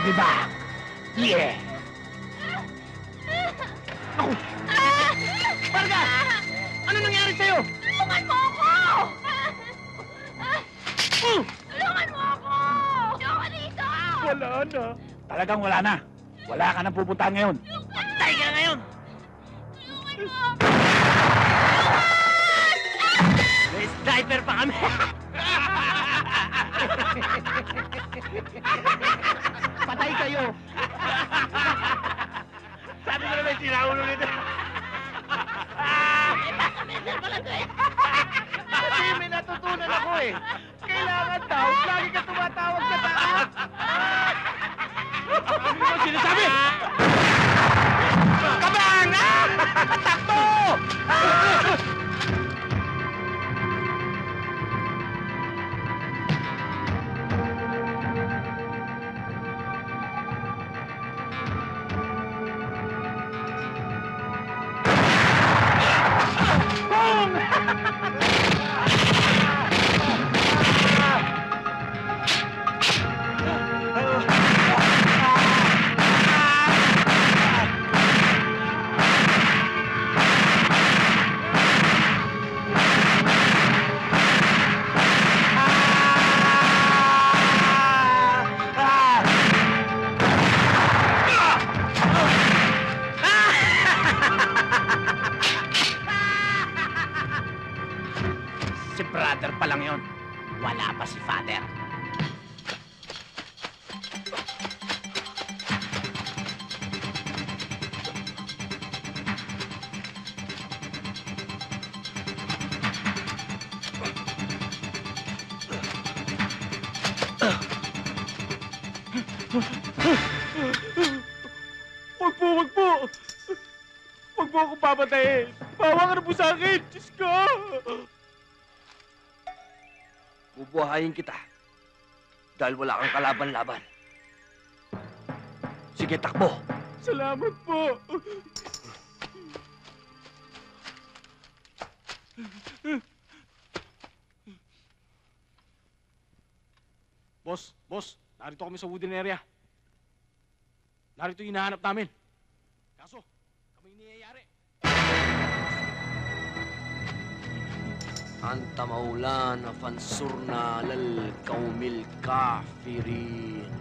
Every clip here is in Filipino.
di ba? Yeah! Ako! Marga! Ano nangyari sa'yo? Tulungan mo ako! Tulungan mo ako! Ayoko dito! Wala na. Talagang wala na. Wala ka nang pupuntahan ngayon. Patay ka na ngayon! Tulungan mo! May sniper pa kami! Patay kayo! Sabi ko na may sinaulo nito. Kasi may natutunan ako eh. Kailangan daw, lagi ka tumatawag sa taas. Ano ba sinasabi? Kabang! Takbo! Si brother pa lang yun. Wala pa si father. Wag po, wag po! Wag po akong papatayin! Bawa ka na po sa akin! Diyos ko! Bubuhayin kita. Dahil wala kang kalaban-laban. Sige, takbo. Salamat po! Boss, narito kami sa wooden area. Narito yung hinahanap namin. Kaso, kami niyayari. أنت مولانا فانصرنا على القوم الكافرين.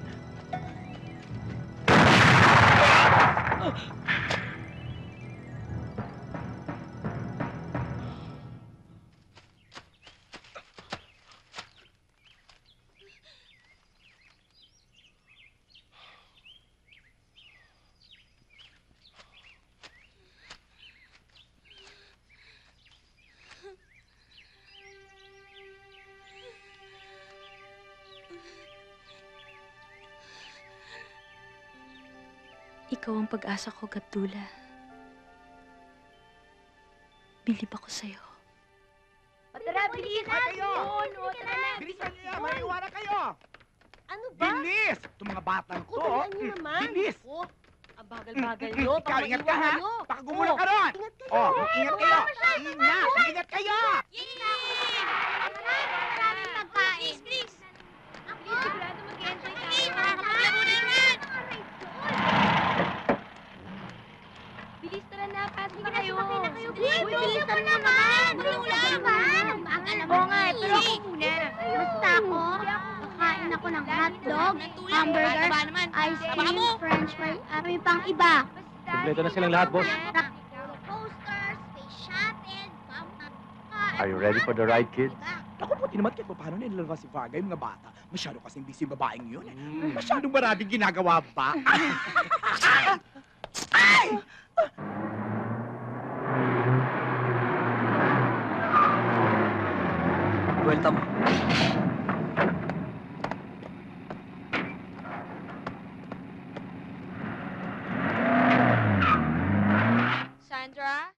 Ikaw ang pag-asa ko, Gabdula. Bilib ako sa'yo. Tara, bilis! kayo! Tara na! Bilisan niyo! Maiiwanan kayo! Ano ba? Bilis! Itong mga batang to! Kutulan niyo naman! Bilis! Oh, ang bagal-bagal niyo. Ikaw, ingat ka ha! Baka gumulong ka ron! Ingat kayo! Oh, ingat kayo! Ingat! Ingat kayo! Maraming pagkain. Please! Ako! Sigurado mag-enjoy tayo. Makakapaglaro na naman! Bilis, tara na. Pasok na kayo. Uy, bilis mo naman! Bulong lang! Oo nga, pero ako muna. Basta ako, kakain ako ng hotdog, hamburger, ice cream, french fry, at may pang iba. Kompleto na silang lahat, boss. Posters, space shuttle, Are you ready for the ride, kids? Naku, puti naman kahit paano nilalabas si Varga yung mga bata. Masyado kasing busy yung babaeng yun eh. Masyadong maraming ginagawa ba? Ay! Buwelta mo. Sandra?